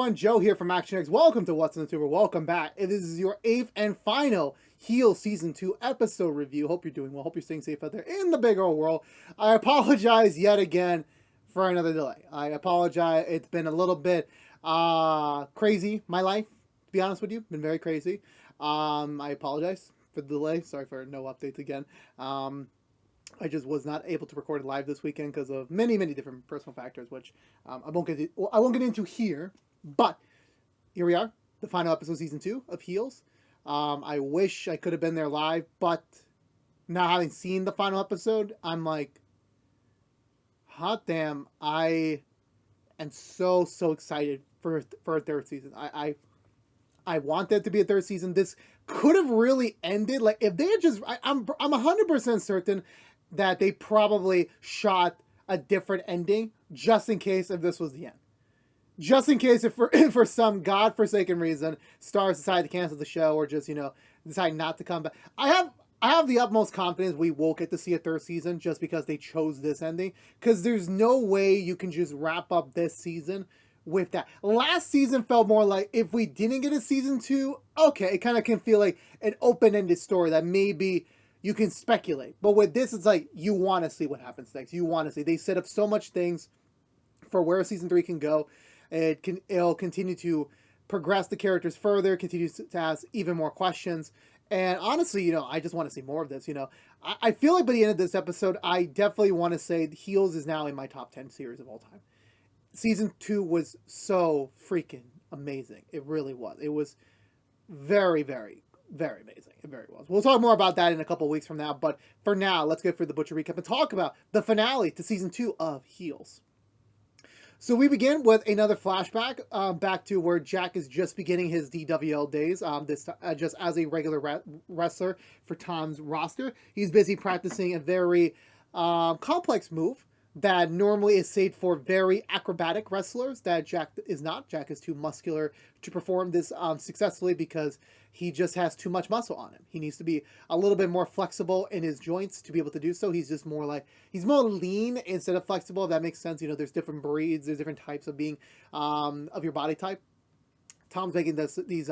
everyone, Joe here from ActionX. Welcome to What's in the Tuber. Welcome back. It is your 8th and final Heel Season 2 episode review. Hope you're doing well. Hope you're staying safe out there in the big old world. I apologize yet again for another delay. I apologize. It's been a little bit crazy, my life, to be honest with you. Been very crazy. I apologize for the delay. Sorry for no updates again. I just was not able to record it live this weekend because of many different personal factors, which I won't get into here. But here we are, the final episode, season 2 of Heels. I wish I could have been there live, but now having seen the final episode, I'm like, hot damn! I am so excited for a third season. I want there to be a third season. This could have really ended like if they had just. I'm 100% certain that they probably shot a different ending just in case if this was the end. Just in case if for some godforsaken reason stars decide to cancel the show or just, decide not to come back. I have the utmost confidence we will get to see a third season just because they chose this ending. Because there's no way you can just wrap up this season with that. Last season felt more like if we didn't get a season 2, okay, it kind of can feel like an open-ended story that maybe you can speculate. But with this, it's like you want to see what happens next. You want to see. They set up so much things for where season 3 can go. It'll continue to progress the characters further, continue to ask even more questions. And honestly, I just want to see more of this. I feel like by the end of this episode, I definitely want to say Heels is now in my top 10 series of all time. Season 2 was so freaking amazing. It really was. It was very amazing. It very was. We'll talk more about that in a couple of weeks from now. But for now, let's go for the Butcher recap and talk about the finale to season 2 of Heels. So we begin with another flashback back to where Jack is just beginning his DWL days, just as a regular wrestler for Tom's roster. He's busy practicing a very complex move that normally is saved for very acrobatic wrestlers that Jack is not. Jack is too muscular to perform this successfully because he just has too much muscle on him. He needs to be a little bit more flexible in his joints to be able to do so. He's just more he's more lean instead of flexible, if that makes sense. There's different breeds, there's different types of being, of your body type. Tom's making these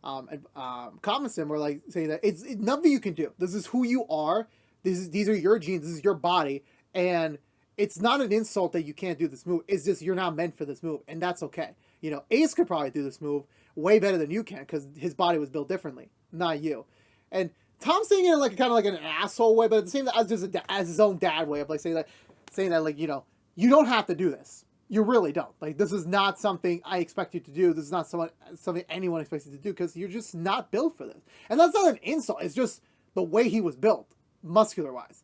comments to him where saying that it's nothing you can do. This is who you are. These are your genes. This is your body. And it's not an insult that you can't do this move. It's just you're not meant for this move, and that's okay. Ace could probably do this move way better than you can because his body was built differently, not you. And Tom's saying it kind of like an asshole way, but at the same time as his own dad way of saying that you don't have to do this. You really don't. This is not something I expect you to do. This is not something anyone expects you to do because you're just not built for this. And that's not an insult. It's just the way he was built, muscular wise.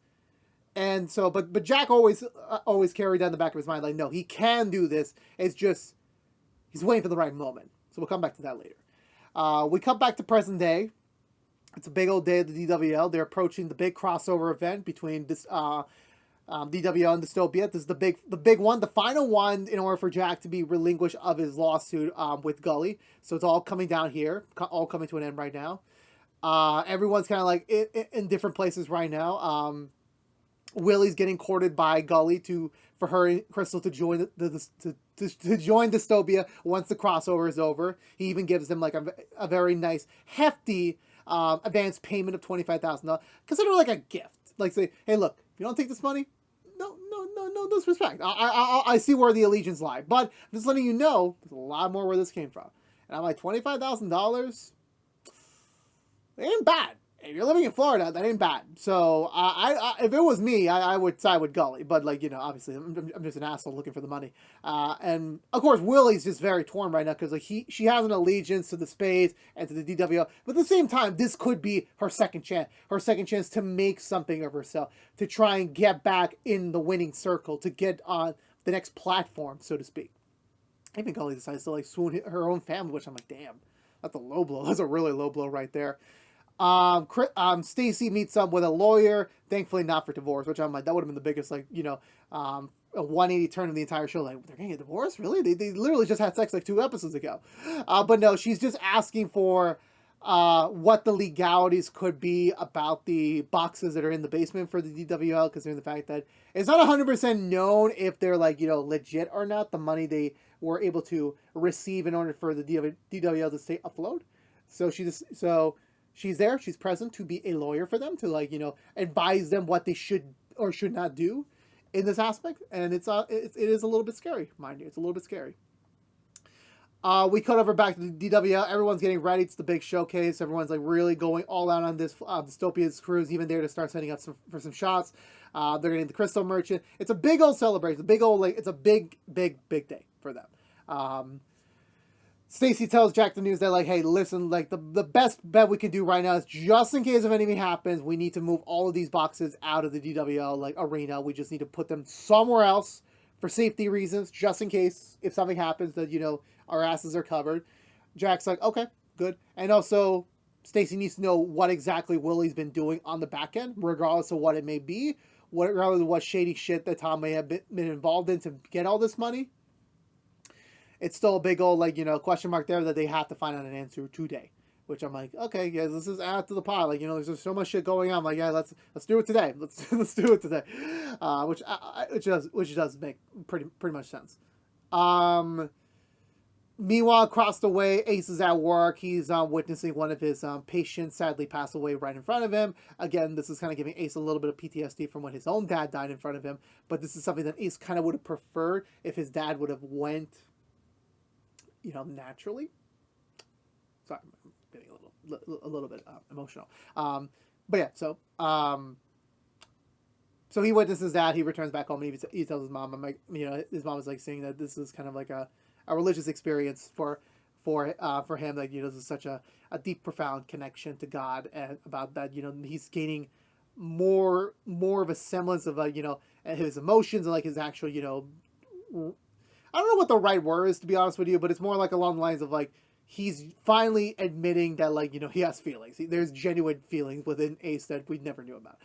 And so, but Jack always carried down the back of his mind, no, he can do this. It's just, he's waiting for the right moment. So we'll come back to that later. We come back to present day. It's a big old day at the DWL. They're approaching the big crossover event between this DWL and Dystopia. This is the big one, the final one in order for Jack to be relinquished of his lawsuit with Gully. So it's all coming down here, all coming to an end right now. Everyone's kind of in different places right now. Willie's getting courted by Gully for her and Crystal to join to join Dystopia once the crossover is over. He even gives them a very nice hefty advance payment of $25,000. Consider it a gift. Say, hey, look, if you don't take this money, no disrespect. I see where the allegiance lie, but I'm just letting you know there's a lot more where this came from. And I'm like, $25,000. It ain't bad. If you're living in Florida, that ain't bad. So if it was me, I would side with Gully. But obviously, I'm just an asshole looking for the money. And of course, Willie's just very torn right now because she has an allegiance to the Spades and to the DWL. But at the same time, this could be her second chance. Her second chance to make something of herself, to try and get back in the winning circle, to get on the next platform, so to speak. Even Gully decides to swoon her own family, which I'm like, damn, that's a low blow. That's a really low blow right there. Stacy meets up with a lawyer, thankfully not for divorce, which I'm like, that would have been the biggest, a 180 turn of the entire show. They're gonna get divorced? Really? They literally just had sex 2 episodes ago. But no, she's just asking for what the legalities could be about the boxes that are in the basement for the DWL, considering the fact that it's not 100% known if they're like, legit or not, the money they were able to receive in order for the DWL to stay afloat. So she's there, she's present to be a lawyer for them, to like, advise them what they should or should not do in this aspect. And it is a little bit scary, mind you. It's a little bit scary. We cut over back to the DWL. Everyone's getting ready. It's the big showcase. Everyone's like really going all out on this. Dystopia's crew's even there to start setting up for some shots. They're getting the Crystal Merchant. It's a big old celebration. It's a big day for them. Stacy tells Jack the news that like, hey, listen, like the best bet we can do right now is just in case if anything happens, we need to move all of these boxes out of the DWL like arena. We just need to put them somewhere else for safety reasons, just in case if something happens that our asses are covered. Jack's like, okay, good. And also, Stacy needs to know what exactly Willie's been doing on the back end, regardless of what it may be, regardless of what shady shit that Tom may have been involved in to get all this money. It's still a big old, question mark there that they have to find out an answer today. Which I'm like, okay, yeah, this is add to the pile. Like, there's just so much shit going on. I'm like, yeah, let's do it today. Let's do it today. Which does make pretty much sense. Meanwhile, across the way, Ace is at work. He's witnessing one of his patients sadly pass away right in front of him. Again, this is kind of giving Ace a little bit of PTSD from when his own dad died in front of him. But this is something that Ace kind of would have preferred if his dad would have went, naturally. Sorry, I'm getting a little bit emotional. But yeah, so he witnesses that. He returns back home and he tells his mom, I'm like, his mom is like saying that this is kind of like a religious experience for him. Like, this is such a deep, profound connection to God, and about that, he's gaining more of a semblance of his emotions and like his actual, I don't know what the right word is, to be honest with you, but it's more like along the lines of like, he's finally admitting that like, he has feelings. There's genuine feelings within Ace that we never knew about.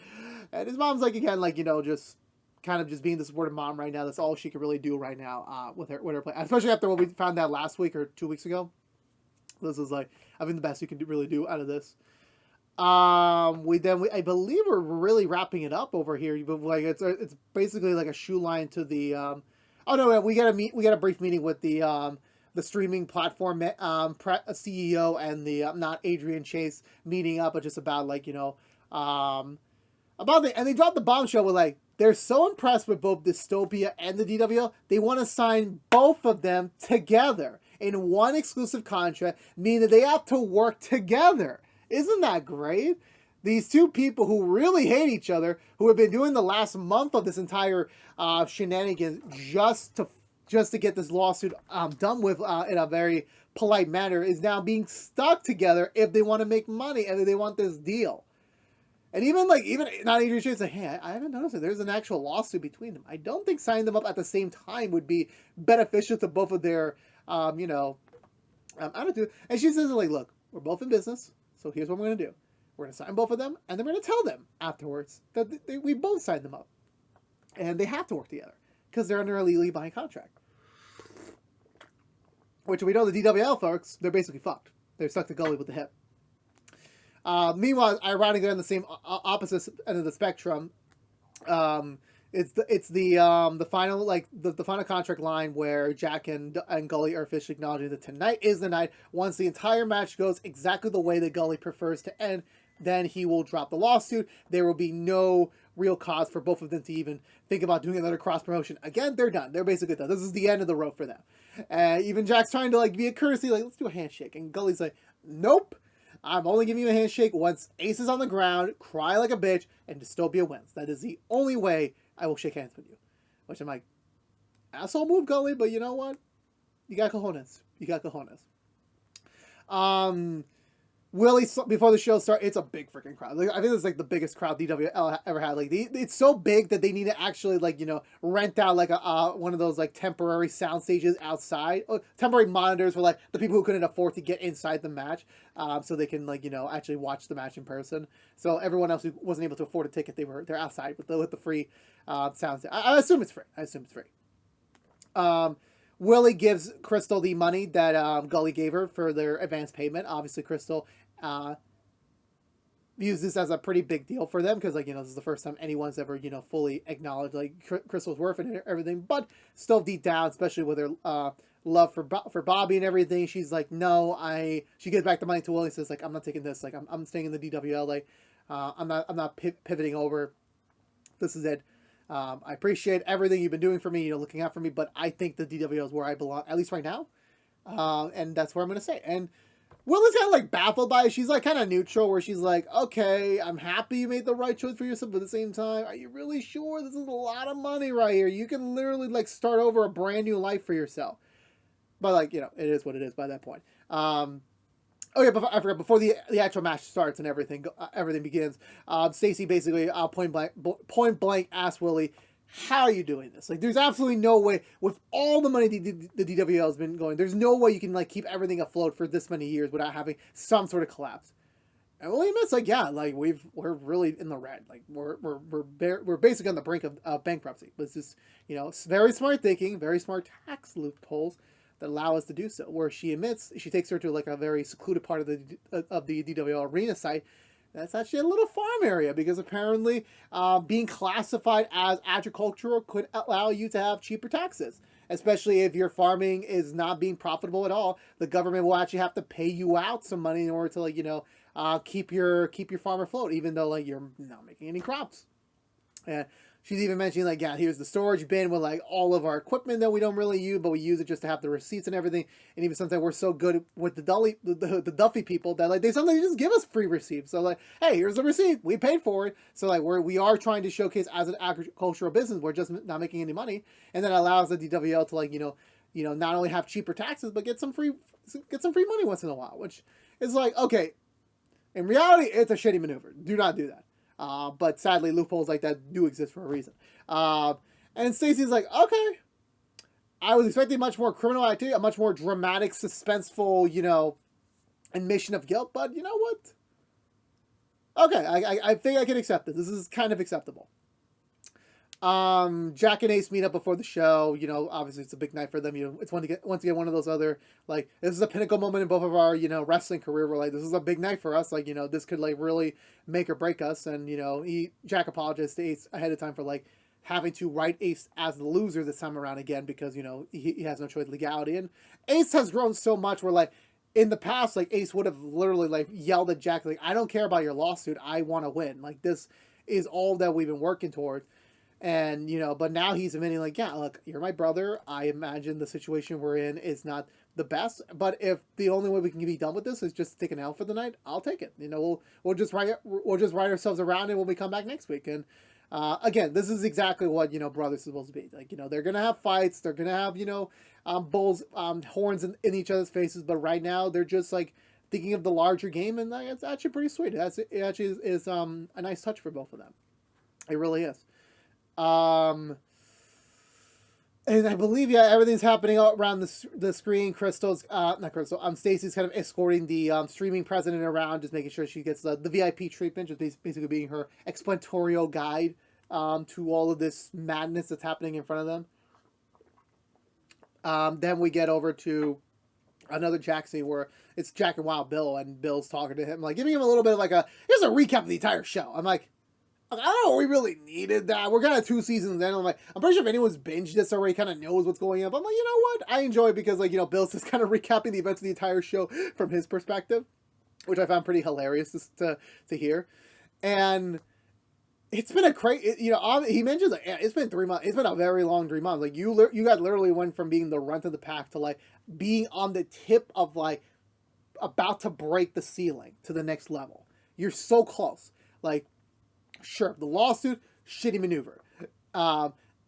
And his mom's like, again, like, just kind of just being the supportive mom right now. That's all she can really do right now with her play, especially after what we found out last week or 2 weeks ago. This is like, I think the best you can really do out of this. I believe we're really wrapping it up over here, but like it's basically like a shoe line to the we got a brief meeting with the streaming platform CEO and the not Adrian Chase meeting up, but just about like and they dropped the bombshell with like, they're so impressed with both Dystopia and the DWL, they want to sign both of them together in one exclusive contract, meaning that they have to work together. Isn't that great? These two people who really hate each other, who have been doing the last month of this entire shenanigans just to get this lawsuit done with in a very polite manner, is now being stuck together if they want to make money and if they want this deal. And even not Adrian Chase, like, hey, I haven't noticed it. There's an actual lawsuit between them. I don't think signing them up at the same time would be beneficial to both of their, attitude. And she says, like, look, we're both in business, so here's what we're going to do. We're going to sign both of them, and then we're going to tell them afterwards that we both signed them up. And they have to work together, because they're under a legally binding contract. Which we know the DWL folks, they're basically fucked. They're stuck to Gully with the hip. Meanwhile, ironically, on the same opposite end of the spectrum, it's the final the final contract line where Jack and Gully are officially acknowledging that tonight is the night. Once the entire match goes exactly the way that Gully prefers to end, then he will drop the lawsuit. There will be no real cause for both of them to even think about doing another cross promotion. Again, they're done. They're basically done. This is the end of the road for them. Even Jack's trying to like be a courtesy, like, let's do a handshake, and Gully's like, nope. I'm only giving you a handshake once Ace is on the ground, cry like a bitch, and Dystopia wins. That is the only way I will shake hands with you. Which I'm like, asshole move, Gully, but you know what? You got cojones. Willie, before the show starts, it's a big freaking crowd. Like, I think it's like the biggest crowd DWL ever had. Like, it's so big that they need to actually rent out like a one of those like temporary sound stages outside, or temporary monitors for like the people who couldn't afford to get inside the match, so they can actually watch the match in person. So everyone else who wasn't able to afford a ticket, they're outside with the free sound. I assume it's free. Willie gives Crystal the money that Gully gave her for their advance payment. Obviously, Crystal views this as a pretty big deal for them because, like, this is the first time anyone's ever, fully acknowledged, like, Crystal's worth and everything. But still deep down, especially with her love for Bobby and everything, she's like, no, she gives back the money to Willie and says, like, I'm not taking this. Like, I'm staying in the DWL. Like, I'm not pivoting over. This is it. I appreciate everything you've been doing for me, looking out for me, but I think the DWL is where I belong, at least right now. And that's where I'm going to stay. And Will is kind of like baffled by it. She's like kind of neutral, where she's like, okay, I'm happy you made the right choice for yourself, but at the same time, are you really sure? This is a lot of money right here. You can literally like start over a brand new life for yourself. But like, it is what it is by that point. Oh yeah, I forgot, before the actual match starts and everything begins, Stacy basically point blank asks Willie, how are you doing this? Like, there's absolutely no way, with all the money the DWL has been going, there's no way you can like keep everything afloat for this many years without having some sort of collapse. And Willie admits, like, yeah, like we're really in the red. Like we're basically on the brink of bankruptcy. But it's just, it's very smart thinking, very smart tax loopholes that allow us to do so. Where she admits, she takes her to like a very secluded part of the DWL arena site. That's actually a little farm area, because apparently being classified as agricultural could allow you to have cheaper taxes, especially if your farming is not being profitable at all. The government will actually have to pay you out some money in order to, like, keep your farm afloat, even though like you're not making any crops. And she's even mentioning, like, yeah, here's the storage bin with like all of our equipment that we don't really use, but we use it just to have the receipts and everything. And even sometimes we're so good with the Duffy people that like they sometimes just give us free receipts. So like, hey, here's the receipt, we paid for it. So like we are trying to showcase as an agricultural business, we're just not making any money, and that allows the DWL to like not only have cheaper taxes but get some free money once in a while, which is like, okay, in reality it's a shitty maneuver. Do not do that. But sadly, loopholes like that do exist for a reason. And Stacy's like, okay, I was expecting much more criminal activity, a much more dramatic, suspenseful, admission of guilt. But you know what? Okay, I think I can accept this. This is kind of acceptable. Jack and Ace meet up before the show. Obviously it's a big night for them. It's once again one of those other, like, this is a pinnacle moment in both of our, wrestling career. We're like, this is a big night for us. Like, this could like really make or break us. And, Jack apologized to Ace ahead of time for like having to write Ace as the loser this time around again, because, he has no choice legality. And Ace has grown so much where, like, in the past, like, Ace would have literally like yelled at Jack, like, I don't care about your lawsuit. I want to win. Like, this is all that we've been working towards. And, but now he's admitting, like, yeah, look, you're my brother. I imagine the situation we're in is not the best, but if the only way we can be done with this is just take an L for the night, I'll take it. We'll just write ourselves around and when we come back next week. And again, this is exactly what, brothers are supposed to be. Like, they're going to have fights. They're going to have, bulls, horns in each other's faces. But right now they're just like thinking of the larger game. And it's actually pretty sweet. It actually is a nice touch for both of them. It really is. And I believe, yeah, everything's happening all around the screen. Stacy's kind of escorting the streaming president around, just making sure she gets the VIP treatment, just basically being her explainatorial guide to all of this madness that's happening in front of them. Then we get over to another Jack scene where it's Jack and Wild Bill, and Bill's talking to him, like giving him a little bit of like here's a recap of the entire show. I'm like, I don't know, we really needed that. We're kind of 2 seasons in. I'm like, I'm pretty sure if anyone's binged this already kind of knows what's going on. But I'm like, you know what? I enjoy it because, like, Bill's just kind of recapping the events of the entire show from his perspective, which I found pretty hilarious to hear. And it's been a crazy, he mentions, like, it's been 3 months. It's been a very long 3 months. Like, you guys literally went from being the runt of the pack to, like, being on the tip of, like, about to break the ceiling to the next level. You're so close. Like, sure, the lawsuit, shitty maneuver.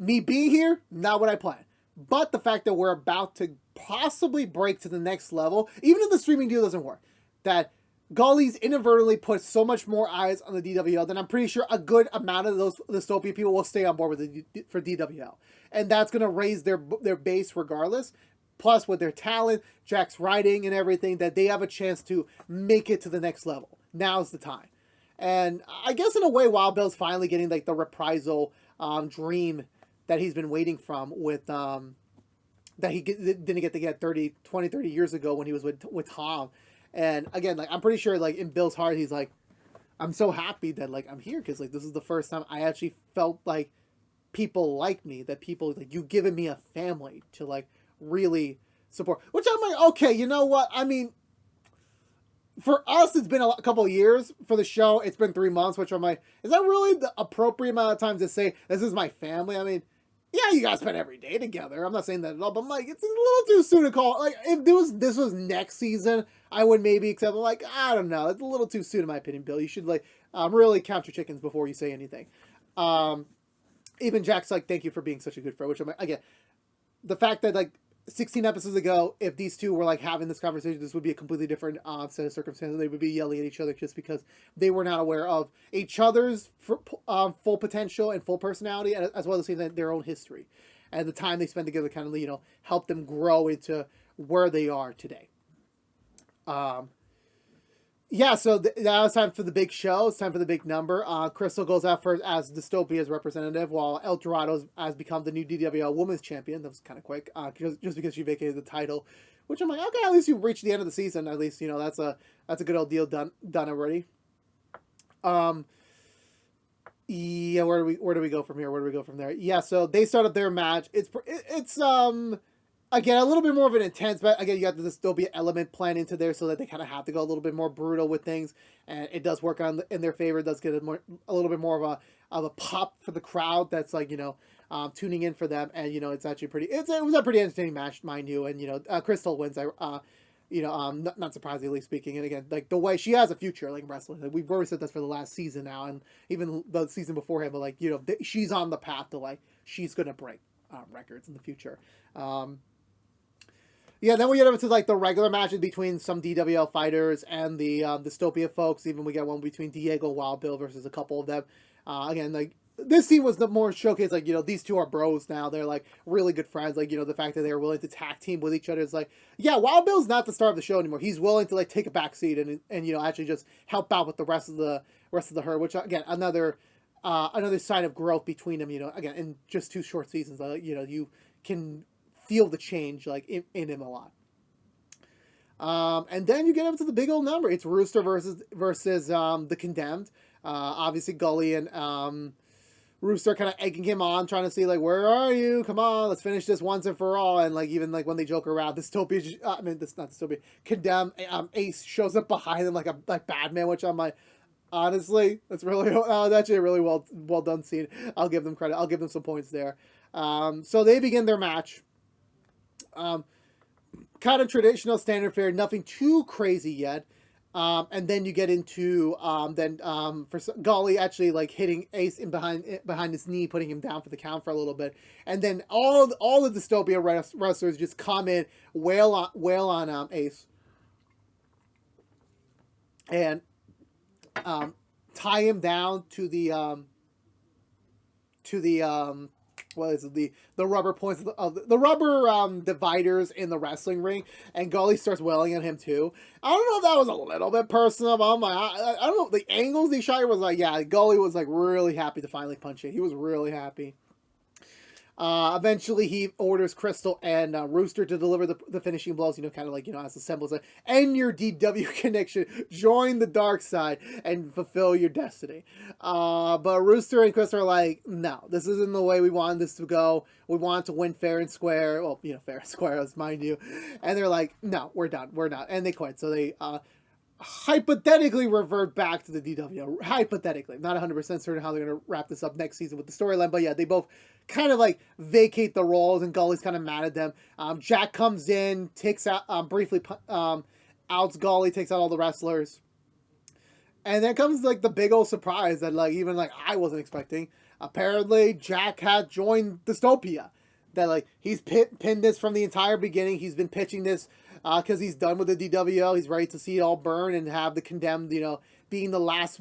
Me being here, not what I planned. But the fact that we're about to possibly break to the next level, even if the streaming deal doesn't work, that Gully's inadvertently put so much more eyes on the DWL, then I'm pretty sure a good amount of those Dystopia people will stay on board for DWL. And that's going to raise their base regardless. Plus, with their talent, Jack's writing and everything, that they have a chance to make it to the next level. Now's the time. And I guess in a way, Wild Bill's finally getting like the reprisal dream that he's been waiting from with that he didn't get to get 30 years ago when he was with Tom. And again, like I'm pretty sure like in Bill's heart, he's like, I'm so happy that like I'm here because like this is the first time I actually felt like people like me, that people like you've given me a family to like really support. Which I'm like, okay, you know what? I mean, for us, it's been a couple of years. For the show, it's been 3 months, which I'm like, is that really the appropriate amount of time to say this is my family? I mean, yeah, you guys spend every day together. I'm not saying that at all, but I'm like, it's a little too soon to call. Like, if this was next season, I would maybe accept. I'm like, I don't know, it's a little too soon in my opinion, Bill. You should like really count your chickens before you say anything. Even Jack's like, thank you for being such a good friend. Which I'm like, again, the fact that like 16 episodes ago, if these two were like having this conversation, this would be a completely different set of circumstances. They would be yelling at each other just because they were not aware of each other's full potential and full personality, as well as their own history and the time they spent together kind of, help them grow into where they are today. Yeah, so now it's time for the big show. It's time for the big number. Crystal goes out first as Dystopia's representative, while El Dorado has become the new Dwl Women's Champion. That was kind of quick, just because she vacated the title. Which I'm like, okay, at least you reached the end of the season. At least that's a good old deal done already. Yeah, where do we go from here? Where do we go from there? Yeah, so they started their match. It's again, a little bit more of an intense, but again, you got the dystopia element planned into there so that they kind of have to go a little bit more brutal with things, and it does work in their favor. It does get a little bit more of a pop for the crowd that's like, tuning in for them, and, it's actually it was a pretty entertaining match, mind you, and, Crystal wins, not surprisingly speaking, and again, like the way she has a future, like wrestling, like, we've already said this for the last season now, and even the season beforehand, but like, she's on the path to like, she's going to break records in the future. Yeah, then we get over to like the regular matches between some DWL fighters and the Dystopia folks. Even we get one between Diego and Wild Bill versus a couple of them. Again, like this scene was the more showcase, like, these two are bros now. They're like really good friends. Like, the fact that they're willing to tag team with each other is like, yeah, Wild Bill's not the star of the show anymore. He's willing to like take a back seat and actually just help out with the rest of the herd, which again, another sign of growth between them, again, in just 2 short seasons. You can feel the change like in him a lot. And then you get up to the big old number. It's Rooster versus the Condemned. Obviously Gully and Rooster kind of egging him on, trying to see like, where are you? Come on, let's finish this once and for all. And like, even like when they joke around, Dystopia, this not Dystopia, Condemned, Ace shows up behind them like Batman, which I'm like, honestly, that's actually a really well done scene. I'll give them credit. I'll give them some points there. So they begin their match. Kind of traditional standard fare, nothing too crazy yet. And then you get into for Gully actually like hitting Ace in behind his knee, putting him down for the count for a little bit. And then all the Dystopia wrestlers just come in, wail on Ace, and tie him down to the what is it, the rubber points of the rubber dividers in the wrestling ring, and Gully starts wailing at him too. I don't know if that was a little bit personal, but I'm like, I don't know, the angles they shot was like, yeah, Gully was like really happy to finally punch it. He was really happy. Eventually he orders Crystal and Rooster to deliver the finishing blows, kind of like, as the symbols like, end your DW connection, join the dark side, and fulfill your destiny. But Rooster and Crystal are like, no, this isn't the way we wanted this to go. We wanted to win fair and square. Well, fair and square, let's mind you. And they're like, no, we're done. We're not. And they quit. So they hypothetically revert back to the DW. Hypothetically. Not 100% certain how they're going to wrap this up next season with the storyline. But yeah, they both kind of like vacate the roles, and Gully's kind of mad at them. Jack comes in, takes out, briefly outs Gully, takes out all the wrestlers. And then comes like the big old surprise that like even like I wasn't expecting. Apparently Jack had joined Dystopia. That like he's pinned this from the entire beginning. He's been pitching this because he's done with the DWO. He's ready to see it all burn and have the Condemned, being the last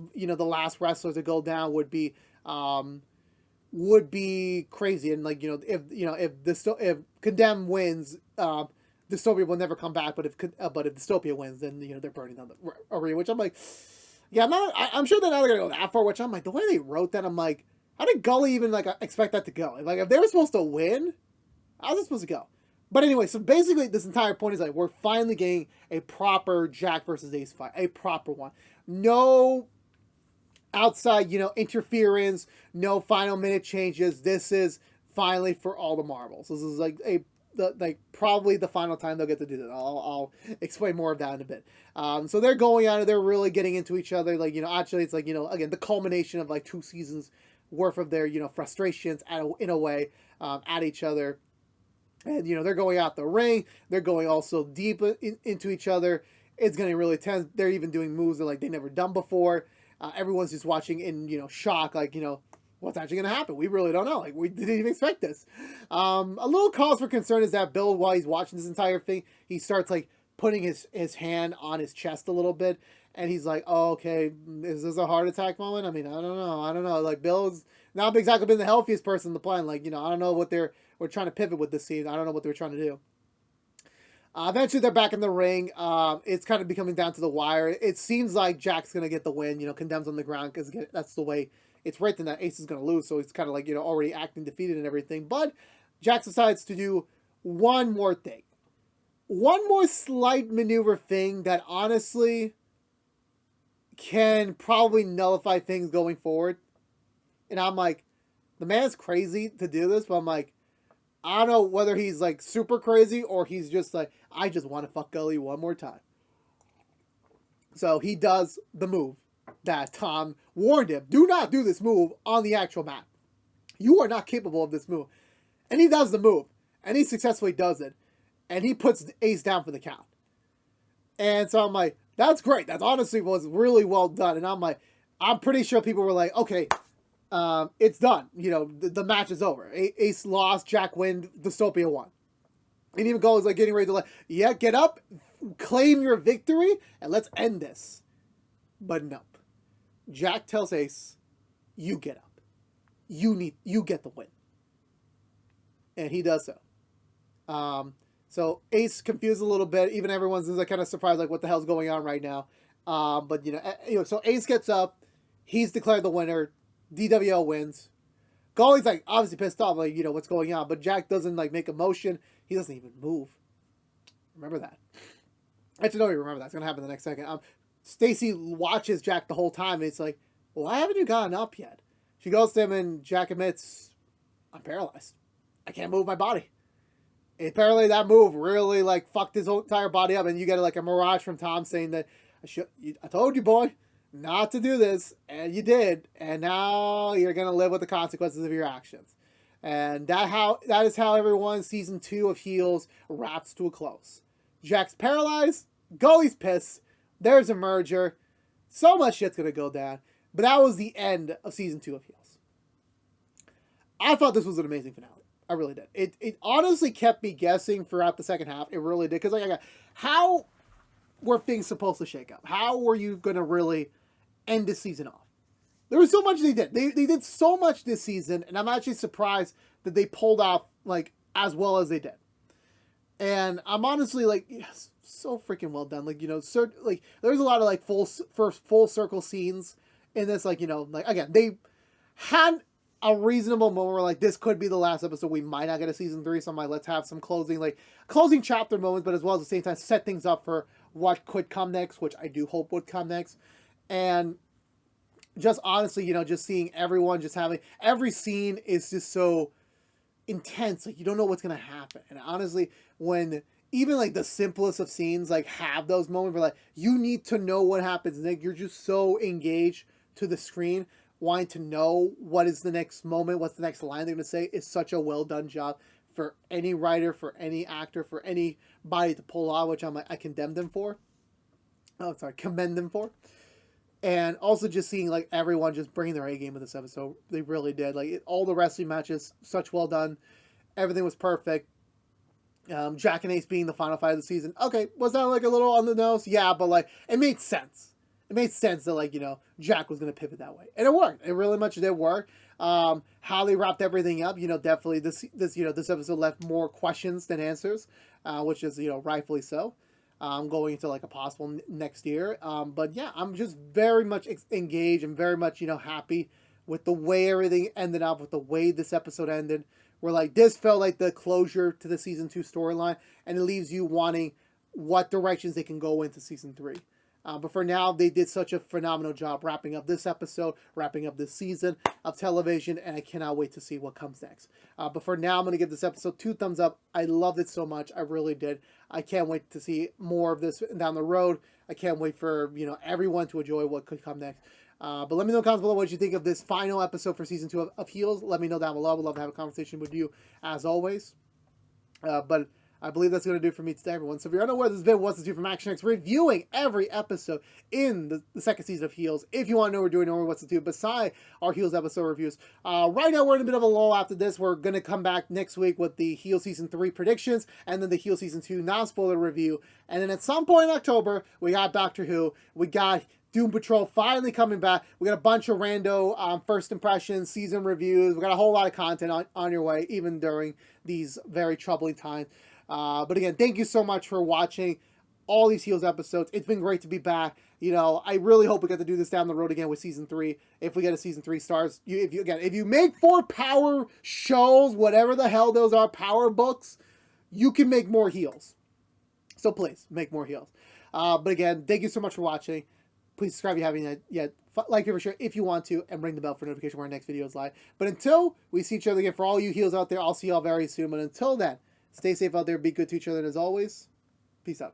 wrestler to go down would be crazy. And like, if Condemned wins, Dystopia will never come back. But if Dystopia wins, then they're burning down the arena. Which I'm like, yeah, I'm sure they're not gonna go that far. Which I'm like, the way they wrote that, I'm like, how did Gully even like expect that to go? Like if they were supposed to win, how was it supposed to go? But anyway, so basically this entire point is like we're finally getting a proper Jack versus Ace fight, a proper one. No outside, interference, no final minute changes. This is finally for all the marbles. This is like probably the final time they'll get to do that. I'll explain more of that in a bit. So they're going at it. They're really getting into each other. Like, actually it's like, again, the culmination of like 2 seasons worth of their, frustrations in a way, at each other. And, they're going out the ring. They're going also deep into each other. It's getting really tense. They're even doing moves that like they never done before. Everyone's just watching in, shock, like, what's actually going to happen? We really don't know. Like, we didn't even expect this. A little cause for concern is that Bill, while he's watching this entire thing, he starts, like, putting his hand on his chest a little bit, and he's like, oh, okay, is this a heart attack moment? I mean, I don't know. Like, Bill's not exactly been the healthiest person on the planet. Like, I don't know what we're trying to pivot with this scene. I don't know what they're trying to do. Eventually, they're back in the ring. It's kind of becoming down to the wire. It seems like Jack's going to get the win, condemns on the ground, because that's the way it's written that Ace is going to lose. So he's kind of like, already acting defeated and everything. But Jack decides to do one more thing. One more slight maneuver thing that honestly can probably nullify things going forward. And I'm like, the man's crazy to do this, but I'm like, I don't know whether he's like super crazy or he's just like, I just want to fuck Gully one more time. So he does the move that Tom warned him. Do not do this move on the actual mat. You are not capable of this move. And he does the move. And he successfully does it. And he puts Ace down for the count. And so I'm like, that's great. That honestly was really well done. And I'm like, I'm pretty sure people were like, okay, it's done. The match is over. Ace lost, Jack win, Dystopia won. And even Gold is like getting ready to get up, claim your victory, and let's end this. But nope. Jack tells Ace, you get up. You get the win. And he does so. So Ace confused a little bit. Even everyone's like kind of surprised, like what the hell's going on right now. But so Ace gets up. He's declared the winner. DWL wins. Golly's like obviously pissed off, like, what's going on. But Jack doesn't like make a motion. He doesn't even move. Remember that. Actually, no, you remember that. It's gonna happen the next second. Stacy watches Jack the whole time, and it's like, why haven't you gotten up yet? She goes to him, and Jack admits, I'm paralyzed. I can't move my body. And apparently that move really like fucked his entire body up, and you get like a mirage from Tom saying that I told you, boy, not to do this, and you did, and now you're gonna live with the consequences of your actions. And that is how everyone season 2 of Heels wraps to a close. Jack's paralyzed, Gully's pissed, there's a merger, so much shit's gonna go down. But that was the end of season 2 of Heels. I thought this was an amazing finale. I really did. It honestly kept me guessing throughout the second half. It really did, because how were things supposed to shake up? How were you gonna really end the season off? There was so much they did. They did so much this season, and I'm actually surprised that they pulled off like as well as they did. And I'm honestly like, yes, so freaking well done. Like, there's a lot of like full circle scenes in this. Like, like again, they had a reasonable moment where like this could be the last episode. We might not get a season 3, so I'm like, let's have some closing chapter moments, but as well as at the same time set things up for what could come next, which I do hope would come next. And just honestly, just seeing everyone just having every scene is just so intense. Like, you don't know what's gonna happen. And honestly, when even like the simplest of scenes like have those moments where like you need to know what happens, and like, you're just so engaged to the screen, wanting to know what is the next moment, what's the next line they're gonna say, is such a well done job for any writer, for any actor, for anybody to pull off, which I condemn them for. Oh, sorry, commend them for. And also just seeing like everyone just bringing their A game in this episode. They really did. Like all the wrestling matches, such well done. Everything was perfect. Jack and Ace being the final fight of the season. Okay, was that like a little on the nose? Yeah, but like it made sense. It made sense that like, Jack was going to pivot that way. And it worked. It really much did work. How they wrapped everything up, definitely this episode left more questions than answers, which is, rightfully so. Going into like a possible next year. But yeah, I'm just very much engaged and very much, happy with the way everything ended up, with the way this episode ended. where like this felt like the closure to the season 2 storyline, and it leaves you wanting what directions they can go into season 3. But for now, they did such a phenomenal job wrapping up this episode, wrapping up this season of television, and I cannot wait to see what comes next. But for now, I'm going to give this episode 2 thumbs up. I loved it so much. I really did. I can't wait to see more of this down the road. I can't wait for, everyone to enjoy what could come next. But let me know in the comments below what you think of this final episode for season 2 of Heels. Let me know down below. I would love to have a conversation with you as always. But I believe that's going to do it for me today, everyone. So if you're unaware, this has been What's the Two from ActionX, reviewing every episode in the second season of Heels. If you want to know what we're doing or What's the Two beside our Heels episode reviews. Right now, we're in a bit of a lull after this. We're going to come back next week with the Heels Season 3 predictions, and then the Heels Season 2 non-spoiler review. And then at some point in October, we got Doctor Who. We got Doom Patrol finally coming back. We got a bunch of rando first impressions, season reviews. We got a whole lot of content on your way, even during these very troubling times. But again, thank you so much for watching all these Heels episodes. It's been great to be back. I really hope we get to do this down the road again with season 3. If we get a season 3 stars, if you make 4 power shows, whatever the hell those are, power books, you can make more Heels. So please make more Heels. But again, thank you so much for watching. Please subscribe if you haven't yet. Like, favorite, share if you want to, and ring the bell for notification when our next video is live. But until we see each other again, for all you Heels out there, I'll see y'all very soon. But until then, stay safe out there, be good to each other, and as always, peace out.